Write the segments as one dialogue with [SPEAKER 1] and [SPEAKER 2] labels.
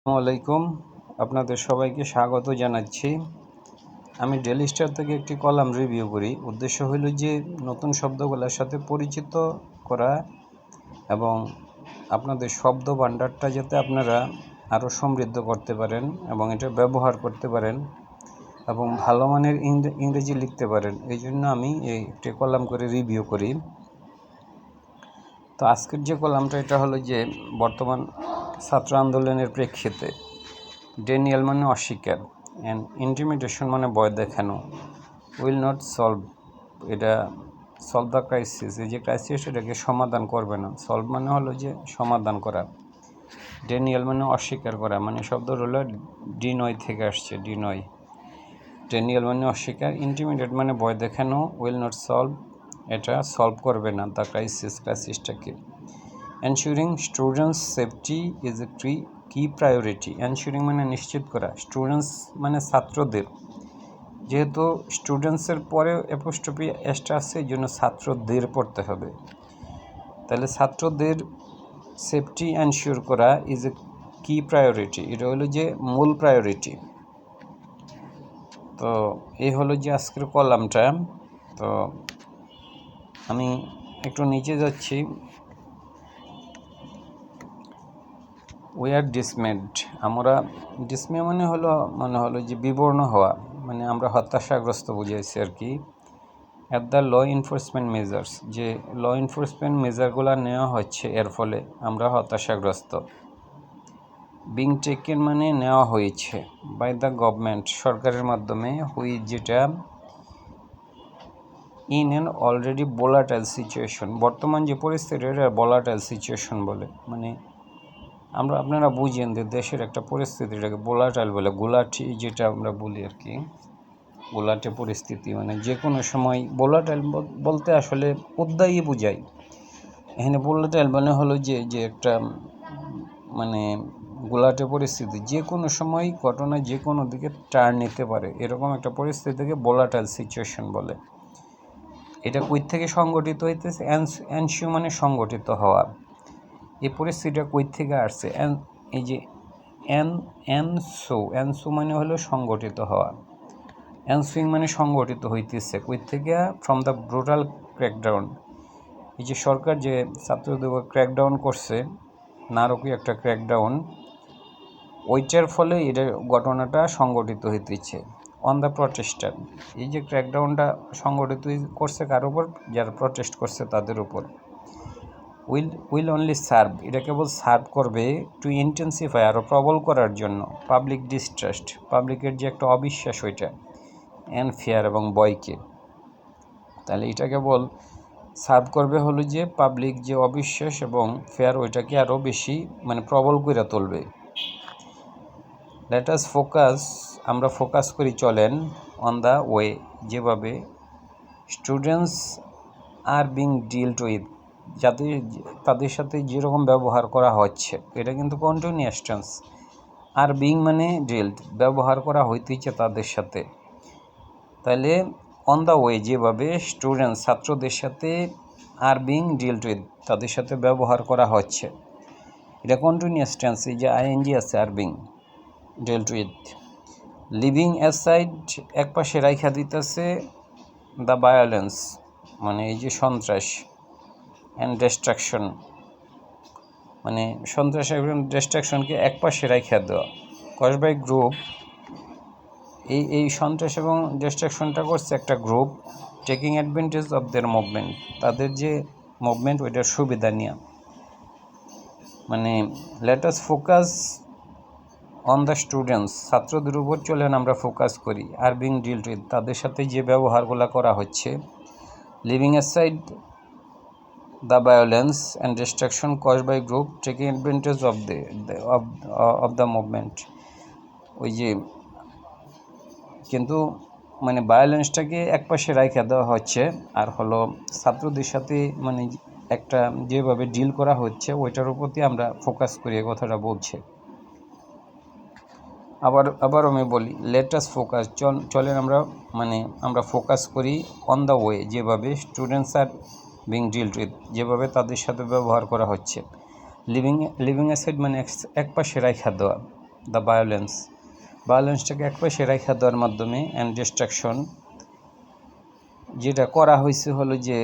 [SPEAKER 1] আসসালামু আলাইকুম। আপনাদের সবাইকে স্বাগত জানাচ্ছি। আমি ডেইলি স্টার থেকে একটি কলাম রিভিউ করি। উদ্দেশ্য হলো যে নতুন শব্দগুলোর সাথে পরিচিত করা এবং আপনাদের শব্দ ভাণ্ডারটা যাতে আপনারা আরও সমৃদ্ধ করতে পারেন এবং এটা ব্যবহার করতে পারেন এবং ভালো মানের ইংরেজি লিখতে পারেন। এই জন্য আমি এই একটি কলাম করে রিভিউ করি। তো আজকের যে কলামটা এটা হলো যে বর্তমান ছাত্র আন্দোলনের প্রেক্ষিতে ডেনিয়াল মানে অস্বীকার, অ্যান্ড ইন্টিমিডেশন মানে ভয় দেখানো, উইল নট সলভ, এটা সলভ দ্য ক্রাইসিস, এই যে ক্রাইসিস এটাকে সমাধান করবে না। সলভ মানে হলো যে সমাধান করা। ডেনিয়াল মানে অস্বীকার করা, মানে শব্দ হলো ডিনয় থেকে আসছে, ডিনয়। ডেনিয়াল মানে অস্বীকার, ইন্টিমিডেট মানে ভয় দেখানো, উইল নট সলভ এটা সলভ করবে না দ্য ক্রাইসিস, ক্রাইসিসটাকে। Ensuring students safety is a key priority. Ensuring মানে নিশ্চিত করা, স্টুডেন্টস মানে ছাত্রদের, যেহেতু স্টুডেন্টসের পরে অ্যাপোস্ট্রফি এসটা আছে এই জন্য ছাত্রদের পড়তে হবে। তাহলে ছাত্রদের সেফটি এনশিওর করা ইজ এ কি প্রায়োরিটি, এটা হলো যে মূল প্রায়োরিটি। তো এই হলো যে আজকের কলামটা। তো আমি একটু নিচে যাচ্ছি। উই আর ডিসমেড, আমরা ডিসমে মনে হলো যে বিবর্ণ হওয়া, মানে আমরা হতাশাগ্রস্ত বুঝাইছি আর কি। At the law enforcement measures, যে ল এনফোর্সমেন্ট মেজারগুলো নেওয়া হচ্ছে এর ফলে আমরা হতাশাগ্রস্ত। বিং টেকেন মানে নেওয়া হয়েছে, বাই দ্য গভর্নমেন্ট সরকারের মাধ্যমে, হুই যেটা in an already volatile situation, বর্তমান যে পরিস্থিতি এটা ভোলাটাইল সিচুয়েশন বলে, মানে আপনারা বুঝেন যে দেশের একটা পরিস্থিতিটাকে ভোলাটাইল বলে, গোলাটি যেটা আমরা বলি আর কি, গোলাটে পরিস্থিতি, মানে যে কোনো সময় ভোলাটাইল বলতে আসলে উদ্দায়ী বোঝায়। এখানে ভোলাটাইল মানে হলো যে একটা মানে গোলাটে পরিস্থিতি, যে কোনো সময় ঘটনা যে কোনো দিকে টার্ন নিতে পারে, এরকম একটা পরিস্থিতিকে ভোলাটাইল সিচুয়েশন বলে। এটা কই থেকে সংগঠিত হইতেছে, এনসিউ মানে সংগঠিত হওয়া। এই পরিস্থিতিটা কই থেকে আসছে, এই যে এনসু মানে হলো সংগঠিত হওয়া, এনসুইং মানে সংগঠিত হইতেছে কই থেকে, ফ্রম দ্য ব্রুটাল ক্র্যাকডাউন, এই যে সরকার যে ছাত্রদের উপর ক্র্যাকডাউন করছে, নারকীয় একটা ক্র্যাকডাউন, ওইটার ফলে এটা ঘটনাটা সংগঠিত হইতেছে। অন দ্য প্রটেস্টার, এই যে ক্র্যাকডাউনটা সংগঠিত করছে কার উপর, যারা প্রটেস্ট করছে তাদের উপর। উইল অনলি সার্ভ, এটা কেবল সার্ভ করবে টু ইন্টেন্সিফাই, আরও প্রবল করার জন্য, পাবলিক ডিস্ট্রাস্ট, পাবলিকের যে একটা অবিশ্বাস ওইটা, অ্যান্ড ফিয়ার এবং ভয়কে। তাহলে এটা কেবল সার্ভ করবে হলো যে পাবলিক যে অবিশ্বাস এবং ফেয়ার ওইটাকে আরও বেশি মানে প্রবল করে তুলবে। লেট আস ফোকাস, আমরা ফোকাস করি চলেন, অন দ্য ওয়ে যেভাবে students are being dealt with, যাতে তাদের সাথে যেরকম ব্যবহার করা হচ্ছে, এটা কিন্তু কন্টিনিউয়াস টেন্স। আর বিং মানে ডিলড, ব্যবহার করা হইতেছে তাদের সাথে। তাহলে অন দ্য ওয়ে যেভাবে স্টুডেন্টস ছাত্রদের সাথে, আর বিং ডিলড উইথ তাদের সাথে ব্যবহার করা হচ্ছে, এটা কন্টিনিউয়াস টেন্স, এই যে আইএনজি আছে, আর being dealt with. Leaving aside এক পাশে রাইখা দিতেছে দ্য ভায়োলেন্স, মানে এই যে সন্ত্রাস, অ্যান্ড ডিস্ট্রাকশন, মানে সন্ত্রাস এবং ডিস্ট্রাকশনকে এক পাশে রাইখা দেওয়া। কজ বাই গ্রুপ, এই সন্ত্রাস এবং ডিস্ট্রাকশনটা করছে একটা group, taking advantage of their movement, তাদের যে মুভমেন্ট ওইটার সুবিধা নিয়ে। মানে let us focus on the students, ছাত্রদের উপর চলেন আমরা ফোকাস করি, আর বিং ডিলড উইথ তাদের সাথে যে ব্যবহারগুলো করা হচ্ছে, leaving aside the violence and destruction caused by group taking advantage of the movement, ওই যে কিন্তু মানে ভায়োলেন্সটাকে একপাশে রাইখা দেওয়া হচ্ছে, আর হলো ছাত্রদের সাথে মানে একটা যেভাবে ডিল করা হচ্ছে ওইটার প্রতি আমরা ফোকাস করি, এই কথাটা বলছে। আবার আমি বলি, লেট আস ফোকাস, চলেন আমরা ফোকাস করি অন দ্য ওয়ে যেভাবে students are being dealt with, যেভাবে তাদের সাথে ব্যবহার করা হচ্ছে। লিভিং অ্যাসাইড মানে এক পাশে রাইখা দেওয়া, দ্য ভায়োলেন্সটাকে একপাশে রেখা দেওয়ার মাধ্যমে অ্যান্ড ডিস্ট্রাকশন যেটা করা হয়েছে হলো যে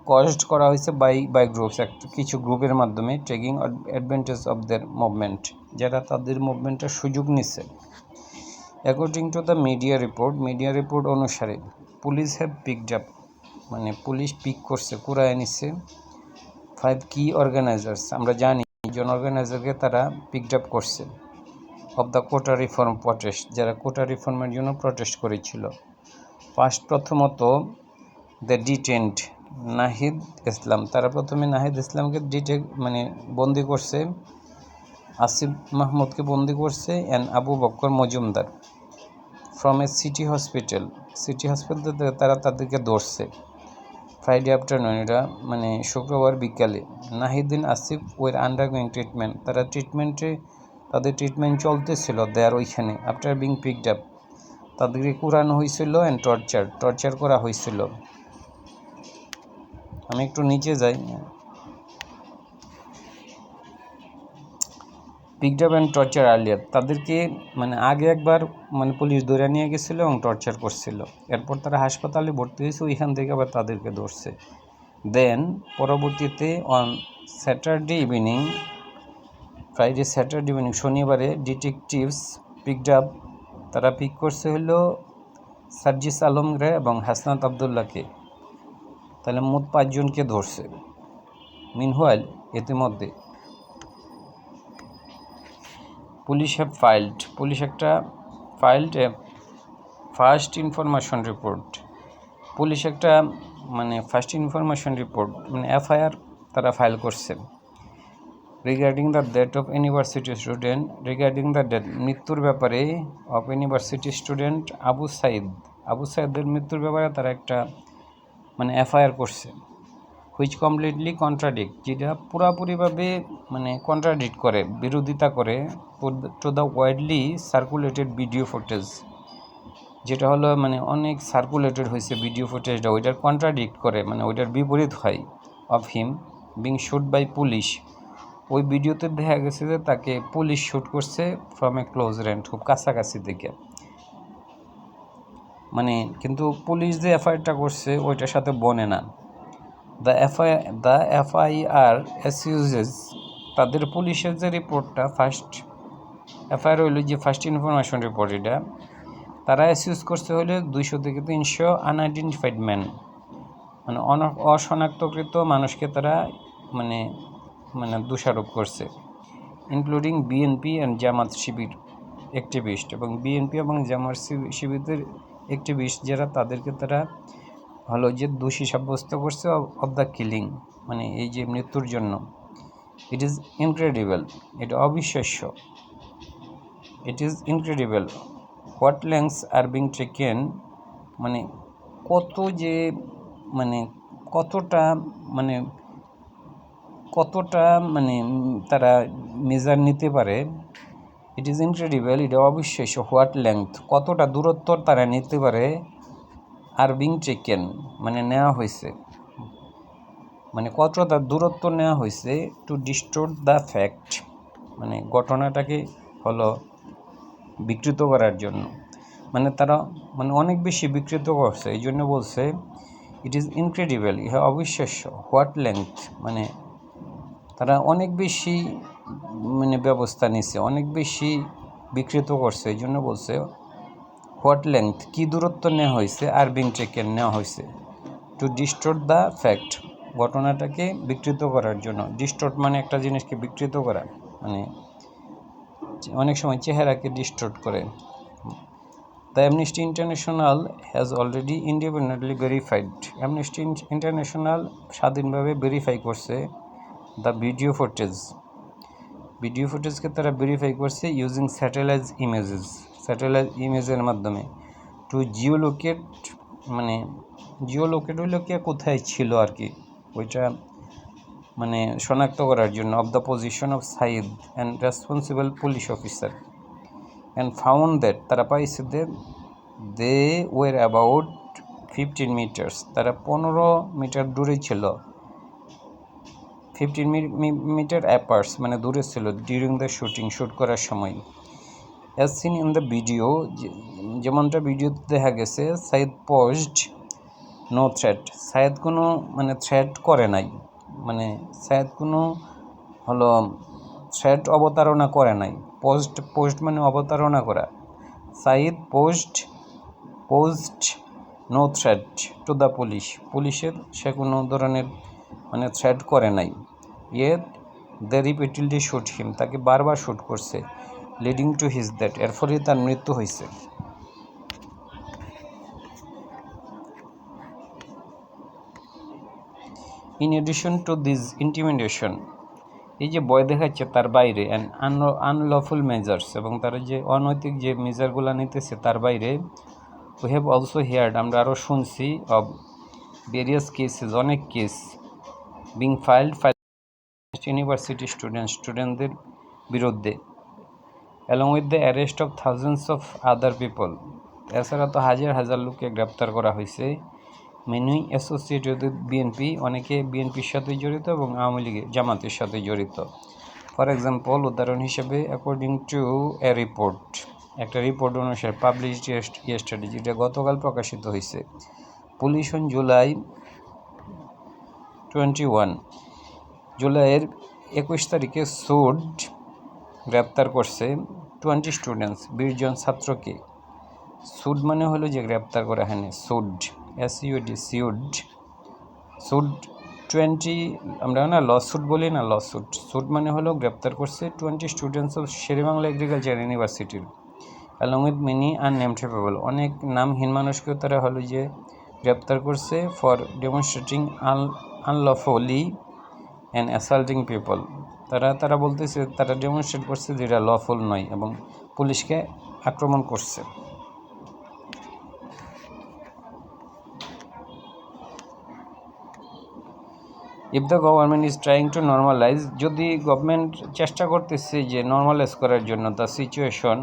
[SPEAKER 1] কজড করা হয়েছে বাই গ্রুপস, কিছু গ্রুপের মাধ্যমে taking advantage of their movement, যারা তাদের মুভমেন্টের সুযোগ নিচ্ছে। According to the media report অনুসারে পুলিশ হ্যাভ পিকড আপ, মানে পুলিশ পিক করছে, কুড়ায় নিচ্ছে 5 কি অর্গানাইজার্স, আমরা জানি জন অর্গানাইজারকে তারা পিকড আপ করছে, of the quota reform protest, যারা কোটা রিফর্মের জন্য প্রটেস্ট করেছিল। প্রথমত দ্য ডিটেন্ড নাহিদ ইসলাম, তারা প্রথমে নাহিদ ইসলামকে বন্দি করছে, আসিফ মাহমুদকে বন্দি করছে, and Abu Bakkar Majumdar from a city hospital থেকে তারা তাদেরকে ধরছে ফ্রাইডে আফটারনুন, এটা শুক্রবার বিকালে। নাহিদিন আসিফ ওয়ের আন্ডারগোয়িং ট্রিটমেন্ট, তাদের ট্রিটমেন্ট চলতেছিল দেয়ার ওইখানে। আফটার বিং পিকড আপ, তাদেরকে কুড়ানো হয়েছিল অ্যান্ড টর্চার করা হয়েছিল। আমি একটু নিচে যাই। Picked up and torture earlier, তাদেরকে আগে একবার পুলিশ ধরে নিয়ে গেছিলো এবং টর্চার করছিল, এরপর তারা হাসপাতালে ভর্তি হয়েছে, ওইখান থেকে আবার তাদেরকে ধরছে। দেন পরবর্তীতে অন স্যাটারডে ইভিনিং শনিবারে ডিটেকটিভস পিকড আপ, তারা পিক করছে হলো সার্জিস আলমরে এবং হাসনাত আবদুল্লাহকে, তাহলে মোট 5 জনকে ধরছে। মিনহুয়াইল ইতিমধ্যে পুলিশ একটা filed first information report, FIR তারা ফাইল করছে regarding the death of university student, মৃত্যুর ব্যাপারে অফ ইউনিভার্সিটি স্টুডেন্ট আবু সাইদের মৃত্যুর ব্যাপারে তারা একটা এফআইআর করছে, হুইচ কমপ্লিটলি কন্ট্রাডিক্ট, যেটা পুরাপুরিভাবে কন্ট্রাডিক্ট করে, বিরোধিতা করে to the widely circulated video footage, যেটা হলো অনেক সার্কুলেটেড হয়েছে ভিডিও ফুটেজটা, ওইটার কন্ট্রাডিক্ট করে, ওইটার বিপরীত হয়। Of him being shoot by police, ওই ভিডিওতে দেখা গেছে যে তাকে পুলিশ শ্যুট করছে ফ্রম এ ক্লোজ রেঞ্জ, খুব কাছাকাছি থেকে। কিন্তু পুলিশ যে এফআইআরটা করছে ওইটার সাথে বনে না। দ্য এফআইআর অ্যাসিউজেস, তাদের পুলিশের যে রিপোর্টটা ফার্স্ট এফআইআর হইল যে ফার্স্ট ইনফরমেশন রিপোর্ট, এটা তারা অ্যাসিউজ করছে হলে 200 থেকে 300 আনআইডেন্টিফাইড ম্যান, অশনাক্তকৃত মানুষকে তারা দোষারোপ করছে, including BNP and Jamaat Shibir activist, এবং বিএনপি এবং জামাত শিবিরের অ্যাক্টিভিস্ট যারা, তাদেরকে তারা হলো যে দোষী সাব্যস্ত করছে অফ দ্য কিলিং, এই যে মৃত্যুর জন্য। ইট ইজ ইনক্রেডিবল, এটা অবিশ্বাস্য। হোয়াট লেংথস আর বিং টেকেন, কত যে কতটা তারা মেজার নিতে পারে। ইট ইজ ইনক্রেডিবল, এটা অবিশ্বাস্য। হোয়াট লেংথ, কতটা দূরত্ব তারা নিতে পারে। আর বিং টেকেন নেওয়া হয়েছে, কতটা দূরত্ব নেওয়া হয়েছে টু ডিস্টোর্ট দ্য ফ্যাক্ট, ঘটনাটাকে হলো বিকৃত করার জন্য, তারা অনেক বেশি বিকৃত করছে, এই জন্য বলছে ইট ইজ ইনক্রেডিবল, ইহা অবিশ্বাস্য। হোয়াট লেংথ, তারা অনেক বেশি ব্যবস্থা নিছে, অনেক বেশি বিকৃত করছে, এই জন্য বলছে হোয়াট লেংথ, কী দূরত্ব নেওয়া হয়েছে, আর বিং টেকেন নেওয়া হয়েছে টু ডিস্টোর্ট দ্য ফ্যাক্ট, ঘটনাটাকে বিকৃত করার জন্য। ডিস্টোর্ট একটা জিনিসকে বিকৃত করা, অনেক সময় চেহারাকে ডিস্টোর্ট করে। The amnesty international has already independently verified, amnesty international স্বাধীনভাবে ভেরিফাই করছে দ্য ভিডিও ফুটেজকে তারা ভেরিফাই করছে ইউজিং স্যাটেলাইট ইমেজের মাধ্যমে, টু জিওলোকেট, জিওলোকেট হইল কি কোথায় ছিল আর কি, ওইটা শনাক্ত করার জন্য, of the position of Sayeed and responsible police officer, and found that, তারা পাইছে দে ওয়ার অ্যাবাউট 15 মিটার্স, তারা 15 মিটার দূরে ছিল, 15 মিটার অ্যাপার্টস মানে দূরে ছিল ডিউরিং দ্য শ্যুট করার সময়। As seen in the video, যেমনটা ভিডিওতে দেখা গেছে, Sayeed posed no threat, Sayeed কোনো মানে থ্রেট করে নাই, মানে সাইদ কোনো হলো থ্রেট অবতারণা করে নাই। পোস্ট মানে অবতারণা করা। Sayeed posed no threat to the পুলিশের সে কোনো ধরনের মানে থ্রেট করে নাই। Yet they repeatedly shoot him, তাকে বারবার শ্যুট করছে, লিডিং টু হিজ ডেথ, এর ফলে তার মৃত্যু হয়েছে। In addition to this intimidation, এই যে ভয় দেখাচ্ছে তার বাইরে, অ্যান্ড আনলফুল মেজার্স, এবং তারা যে অনৈতিক যে মেজারগুলো নিতেছে তার বাইরে, উই হ্যাভ অলসো হিয়ার্ড, আমরা আরও শুনছি, অব ভেরিয়াস কেসেস, অনেক কেস বিং ফাইল্ড ইউনিভার্সিটি স্টুডেন্টদের বিরুদ্ধে, along with the arrest of thousands of other people, এছাড়া তো হাজার হাজার লোককে গ্রেপ্তার করা হয়েছে। মেনি অ্যাসোসিয়েটেড উইথ বিএনপি, অনেকে বিএনপির সাথে জড়িত এবং আওয়ামী লীগের জামাতের সাথে জড়িত। ফর এক্সাম্পল, উদাহরণ হিসেবে, অ্যাকর্ডিং টু এ রিপোর্ট, একটা রিপোর্ট অনুসারে পাবলিশড ইয়েস্টারডে, যেটা গতকাল প্রকাশিত হয়েছে, পুলিশ অন জুলাই 21, জুলাইয়ের 21 তারিখে গ্রেপ্তার করছে 20 স্টুডেন্টস, 20 জন ছাত্রকে। সুড মানে হলো যে গ্রেপ্তার করা হয়নি, SUD 20, আমরা না লসুট বলি না, সুড মানে হলো গ্রেপ্তার করছে 20 স্টুডেন্টস অফ শেরেবাংলা এগ্রিকালচার ইউনিভার্সিটির, along with many unnamed people, অনেক নামহীন মানুষকেও তারা হলো যে গ্রেপ্তার করছে, ফর ডেমনস্ট্রেটিং আনলফুলি অ্যান্ড অ্যাসাল্টিং পিপল, তারা বলতেছে তারা ডেমনস্ট্রেট করছে যেটা লফুল নয় এবং পুলিশকে আক্রমণ করছে। If the government is trying to normalise, যদি গভর্নমেন্ট চেষ্টা করতেছে যে নর্মালাইজ করার জন্য the situation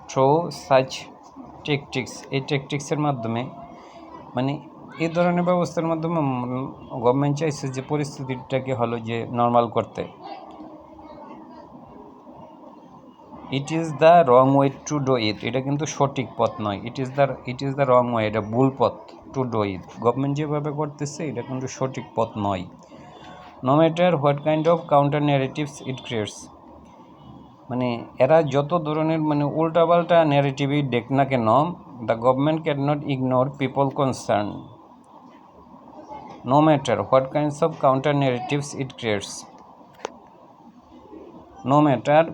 [SPEAKER 1] through such tactics, এই টেকটিক্সের মাধ্যমে, মানে এই ধরনের ব্যবস্থার মাধ্যমে গভর্নমেন্ট চাইছে যে পরিস্থিতিটাকে হলো যে নর্মাল করতে। It is the wrong way to do it, এটা কিন্তু সঠিক পথ নয়। It is the wrong way, এটা ভুল পথ। টু ডু ইট, গভর্নমেন্ট যেভাবে করতেছে এটা কিন্তু সঠিক পথ নয়। No matter what kind of counter narratives it creates, মানে এরা যত ধরনের মানে উল্টাপাল্টা ন্যারেটিভই দেখ না কেন, the government can not ignore people concern. No matter what kinds of counter narratives it creates, no matter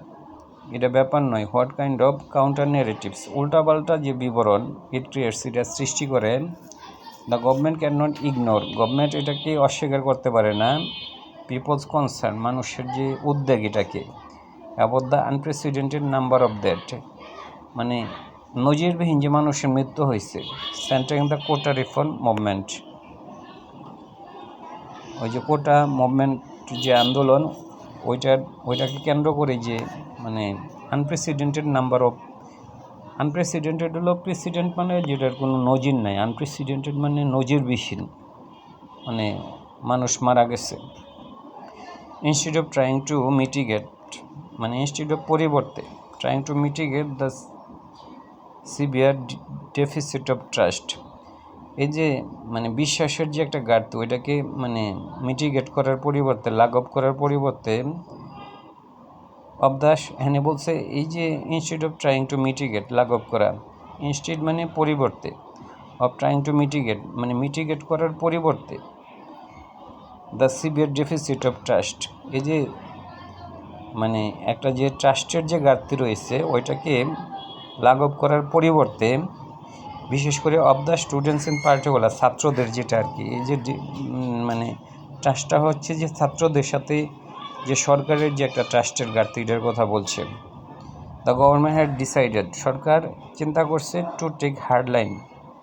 [SPEAKER 1] এটা ব্যাপার নয়, what kind of counter narratives, উল্টাপাল্টা যে বিবরণ, ইট ক্রিয়েটস এটা সৃষ্টি করে, the government can not ignore, government এটাকে অস্বীকার করতে পারে না, পিপলস কনসার্ন, মানুষের যে উদ্বেগ এটাকে, about the unprecedented number of that, মানে নজিরবিহীন যে মানুষের মৃত্যু হয়েছে, centering the quota reform movement, ওই যে কোটা মুভমেন্ট যে আন্দোলন, ওইটাকে কেন্দ্র করে যে মানে আনপ্রেসিডেন্টেড নাম্বার অফ, আনপ্রেসিডেন্টেড হলো প্রেসিডেন্ট মানে যেটার কোনো নজির নাই, আনপ্রেসিডেন্টেড মানে নজিরবিহীন, মানে মানুষ মারা গেছে। Instead of trying to mitigate, মানে ইনস্টিড অফ পরিবর্তে, trying to mitigate the severe deficit of trust, এই যে মানে বিশ্বাসের যে একটা ঘাটতি, ওইটাকে মানে মিটিগেট করার পরিবর্তে, লাঘব করার পরিবর্তে, অফ দ্য, হ্যাঁ বলছে এই যে instead of trying to mitigate, লাঘব করা, ইনস্টিড মানে পরিবর্তে, অফ ট্রাইং টু মিটিগেট মানে মিটিগেট করার পরিবর্তে, the severe deficit of trust, এই যে মানে একটা যে ট্রাস্টের যে ঘাটতি রয়েছে ওইটাকে লাঘব করার পরিবর্তে, বিশেষ করে of the students in particular, ছাত্রদের যেটা আর কি, এই যে মানে ট্রাস্টটা হচ্ছে যে ছাত্রদের সাথে যে সরকারের যে একটা ট্রাস্টের ঘাটতি, এটার কথা বলছে। দ্য গভর্নমেন্ট হ্যাড ডিসাইডেড, সরকার চিন্তা করছে, টু টেক হার্ড লাইন,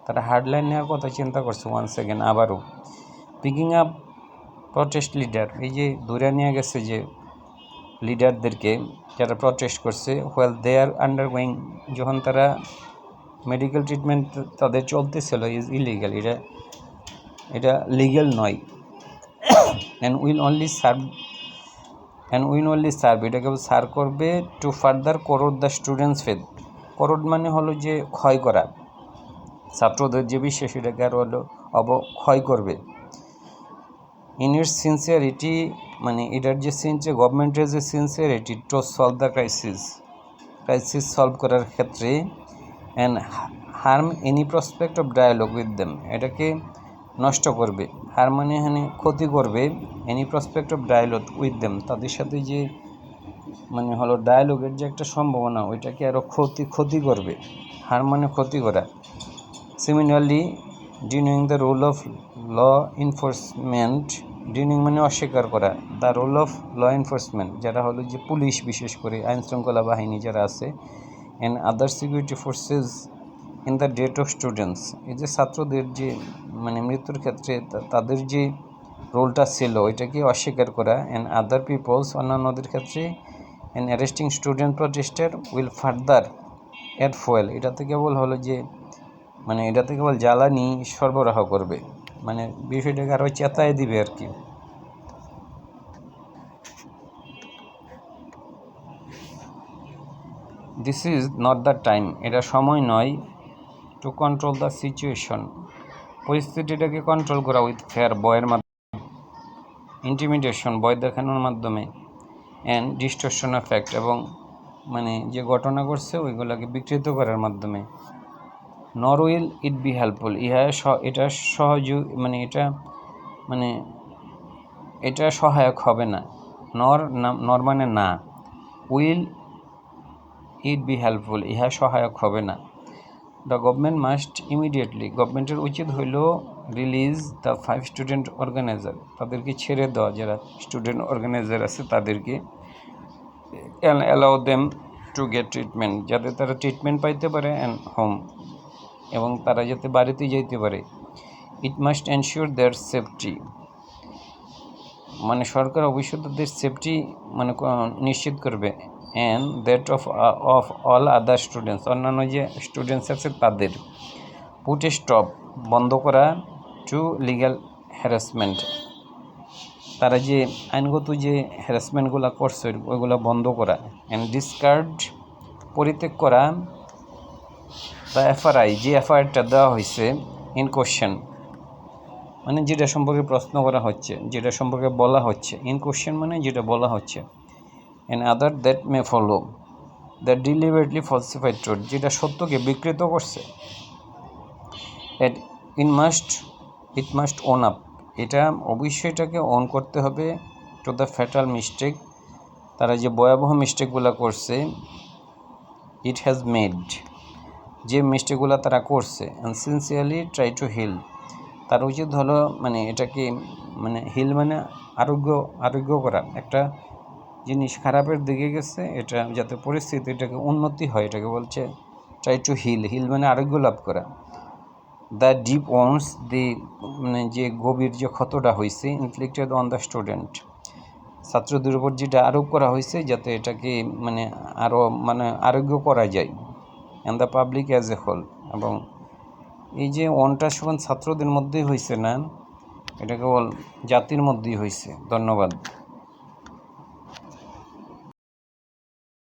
[SPEAKER 1] তারা হার্ড লাইন নেওয়ার কথা চিন্তা করছে, ওয়ান্স এগেন আবারও, পিকিং আপ প্রটেস্ট লিডার, এই যে ধরে নিয়ে গেছে যে লিডারদেরকে যারা প্রটেস্ট করছে, হোয়েল দে আর আন্ডারগোয়িং, যখন তারা মেডিকেল ট্রিটমেন্ট তাদের চলতেছিল, ইজ ইলিগাল, এটা লিগ্যাল নয়। অ্যান্ড উইল অনলি সার্ভ এটা কেবল সার্ভ করবে to further corrode the students faith. Corrode মানে হলো যে ক্ষয় করা, ছাত্রদের যে বিশ্বাস এটাকে আরও হলো ক্ষয় করবে। ইন ইটস সিনসিয়ারিটি মানে এটার যে গভর্নমেন্টের যে sincerity to solve the crisis solve করার ক্ষেত্রে, and harm any prospect of dialogue with them এটাকে নষ্ট করবে। হার্ম মানে এখানে ক্ষতি করবে, any prospect of dialogue with them তাদের সাথে যে মানে হলো ডায়ালগের যে একটা সম্ভাবনা ওইটাকে আরও ক্ষতি করবে। হার্ম মানে ক্ষতি করা। Similarly denying the role of law enforcement, denying মানে অস্বীকার করা, the role of law enforcement যারা হলো যে পুলিশ, বিশেষ করে আইন শৃঙ্খলা বাহিনী যারা আছে, and other security forces in the death of students এই যে ছাত্রদের যে মানে মৃত্যুর ক্ষেত্রে তাদের যে রোলটা ছিল ওইটাকে অস্বীকার করা, অ্যান্ড আদার পিপলস অন্যান্যদের ক্ষেত্রে, and arresting student protester will further add fuel এটাতে কেবল হলো যে মানে এটাতে কেবল জ্বালানি সরবরাহ করবে, মানে বিষয়টাকে আরও চেতায় দিবে আর কি। This is not the time এটা সময় নয়, টু কন্ট্রোল দ্য সিচুয়েশন পরিস্থিতিটাকে কন্ট্রোল করা উইথ ফেয়ার বয়ের মাধ্যমে, ইন্টিমিডেশন ভয় দেখানোর মাধ্যমে, অ্যান্ড ডিস্টরশন অফ ফ্যাক্ট এবং মানে যে ঘটনা ঘটছে ওইগুলোকে বিকৃত করার মাধ্যমে। নর উইল ইট বি হেল্পফুল এটা মানে এটা সহায়ক হবে না। নর মানে না, উইল ইট বি হেল্পফুল ইহা সহায়ক হবে না। দ্য গভর্নমেন্ট মাস্ট ইমিডিয়েটলি গভর্নমেন্টের উচিত হইল রিলিজ দ্য 5 স্টুডেন্ট অর্গানাইজার তাদেরকে ছেড়ে দেওয়া, যারা স্টুডেন্ট অর্গানাইজার আছে তাদেরকে, allow them to get treatment যাতে তারা ট্রিটমেন্ট পাইতে পারে, অ্যান্ড হোম এবং তারা যাতে বাড়িতে যাইতে পারে। It must ensure there safety মানে সরকার অবশ্যই তাদের সেফটি মানে নিশ্চিত করবে, and that of all other students অন্যান্য যে স্টুডেন্টস আছে তাদের। পুট স্টপ বন্ধ করা টু লিগ্যাল হ্যারাসমেন্ট তারা যে আইনগত যে হ্যারাসমেন্টগুলো করছে ওইগুলো বন্ধ করা, অ্যান্ড ডিসকার্ড পরিত্যাগ করা দ্য এফআরআই যে এফআইআরটা দেওয়া হয়েছে ইন কোশ্চেন মানে যেটা সম্পর্কে প্রশ্ন করা হচ্ছে, যেটা সম্পর্কে বলা হচ্ছে, ইন কোশ্চেন মানে যেটা বলা হচ্ছে, and other that may follow that deliberately falsified truth যেটা সত্যকে বিকৃত করছে, ইট মাস্ট ওন আপ এটা অবশ্যই এটাকে অন করতে হবে টু দ্য ফ্যাটাল মিস্টেক তারা যে ভয়াবহ মিস্টেকগুলো করছে, ইট হ্যাজ মেড যে মিস্টেকগুলো তারা করছে, and sincerely try to heal তার উচিত হলো মানে এটাকে মানে হিল মানে আরোগ্য করা, একটা জিনিস খারাপের দিকে গেছে এটা যাতে পরিস্থিতি এটাকে উন্নতি হয় এটাকে বলছে ট্রাই টু হিল মানে আরোগ্য লাভ করা। দ্য ডিপ ওন্স মানে যে গভীর যে ক্ষতটা হয়েছে ইনফ্লিক্টেড অন দ্য স্টুডেন্ট ছাত্রদের উপর যেটা আরোপ করা হয়েছে যাতে এটাকে মানে আরও মানে আরোগ্য করা যায়, and the public as a whole এবং এই যে অনটা শুধু ছাত্রদের মধ্যেই হয়েছে না, এটা কেবল জাতির মধ্যেই হয়েছে। ধন্যবাদ।